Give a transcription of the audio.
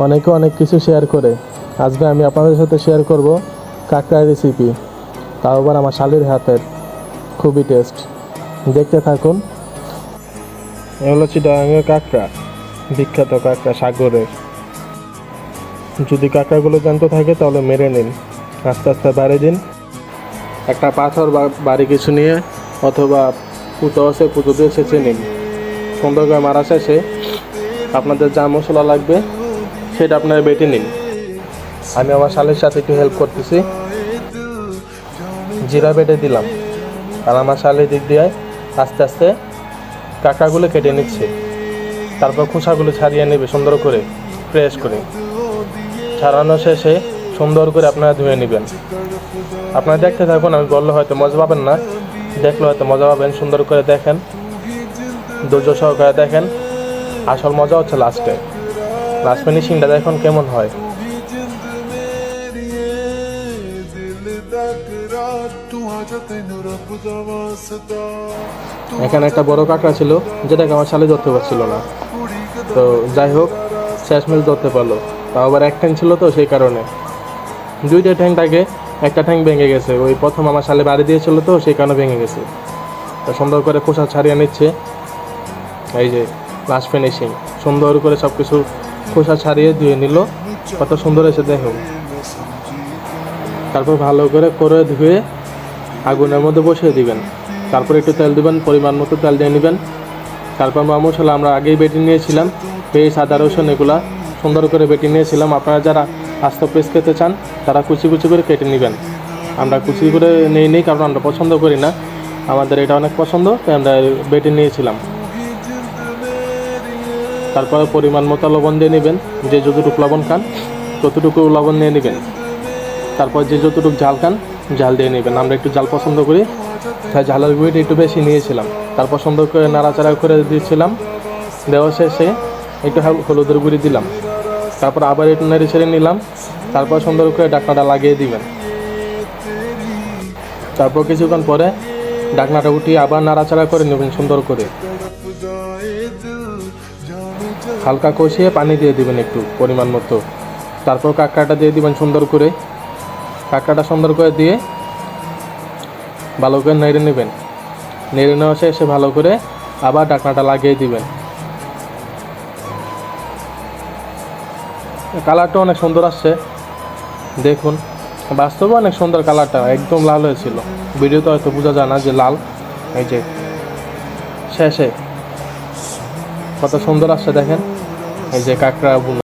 অনেকে অনেক কিছু শেয়ার করে। আজকে আমি আপনাদের সাথে শেয়ার করব কাঁকড়ার রেসিপি, তাও আবার আমার শালির হাতের। খুবই টেস্ট, দেখতে থাকুন। এ হলো চিটাগাঙের কাঁকড়া, বিখ্যাত কাঁকড়া সাগরের। যদি কাঁকড়াগুলো জ্যান্ত থাকে তাহলে মেরে নিন, আস্তে আস্তে বাড়ি দিন। একটা পাথর বা বাড়ি কিছু নিয়ে অথবা পুঁতো আছে পুঁতো দিয়ে সেঁচে নিন। সুন্দর করে মারা শেষে আপনাদের যা মশলা লাগবে সেটা আপনারা বেটে নিন। আমি আমার শালের সাথে একটু হেল্প করতেছি। জিরা বেটে দিলাম, আর আমার শালের দিক দিয়ে আস্তে আস্তে কাঁকড়াগুলো কেটে নিচ্ছে। তারপর খোসাগুলো ছাড়িয়ে নেবে সুন্দর করে, ফ্রেশ করে। ছাড়ানো শেষে সুন্দর করে আপনারা ধুয়ে নেবেন। আপনারা দেখতে থাকুন, আমি বললে হয়তো মজা পাবেন না, দেখলে হয়তো মজা পাবেন। সুন্দর করে দেখেন, ধৈর্য সহকারে দেখেন। আসল মজা হচ্ছে লাস্টে, লাস্ট ফিনিশিংটা দেখুন কেমন হয়। এখানে একটা বড় কাঁকড়া ছিল যেটাকে আমার শালে ধরতে পারছিল না, তো যাই হোক শেষমেশ ধরতে পারলো। তাও আবার এক ঠ্যাং ছিল তো সেই কারণে। দুইটা ঠ্যাং থাকে, একটা ঠ্যাং ভেঙে গেছে। ওই প্রথম আমার শালে বাড়ি দিয়েছিল তো সেই কারণে ভেঙে গেছে। তো সুন্দর করে খোসা ছাড়িয়ে নিচ্ছে। এই যে লাস্ট ফিনিশিং, সুন্দর করে সব কিছু খোসা ছাড়িয়ে ধুয়ে নিল। কত সুন্দর এসে দেখুন। তারপর ভালো করে করে ধুয়ে আগুনের মধ্যে বসিয়ে দিবেন। তারপর একটু তেল দিবেন, পরিমাণ মতো তেল দিয়ে নেবেন। তারপর মশলা আমরা আগেই বেটে নিয়েছিলাম, পেঁয়াজ আদা রসুন এগুলা সুন্দর করে বেটে নিয়েছিলাম। আপনারা যারা আস্ত পেস্ট খেতে চান তারা কুচি কুচি করে কেটে নেবেন। আমরা কুচি করে নিই কারণ আমরা পছন্দ করি না, আমাদের এটা অনেক পছন্দ, তাই আমরা বেটে নিয়েছিলাম। তারপরে পরিমাণ মতো লবণ দিয়ে নেবেন, যে যতটুকু লবণ খান ততটুকু লবণ নিয়ে নেবেন। তারপর যে যতটুকু ঝাল খান ঝাল দিয়ে নেবেন। আমরা একটু ঝাল পছন্দ করি, তাই ঝালের গুঁড়িটা একটু বেশি নিয়েছিলাম। তারপর সুন্দর করে নাড়াচাড়া করে দিয়েছিলাম। দেওয়া শেষে একটু হলুদের গুঁড়ি দিলাম। তারপর আবার একটু নেড়ে ছেড়ে নিলাম। তারপর সুন্দর করে ঢাকনাটা লাগিয়ে দিবেন। তারপর কিছুক্ষণ পরে ঢাকনাটা উঠিয়ে আবার নাড়াচাড়া করে নেবেন সুন্দর করে। হালকা কষিয়ে পানি দিয়ে দিবেন একটু পরিমাণ মতো। তারপর কাঁকড়াটা দিয়ে দিবেন সুন্দর করে। কাঁকড়াটা সুন্দর করে দিয়ে ভালো করে নেড়ে নেবেন। নেড়ে নেওয়া শেষে ভালো করে আবার ঢাকনাটা লাগিয়ে দিবেন। কালারটা অনেক সুন্দর আসছে দেখুন, বাস্তবে অনেক সুন্দর কালারটা, একদম লাল হয়েছিল। ভিডিওতে হয়তো বোঝা যায় না যে লাল। এই যে শেষে কত সুন্দর আসছে দেখেন, এই যে কাঁকড়া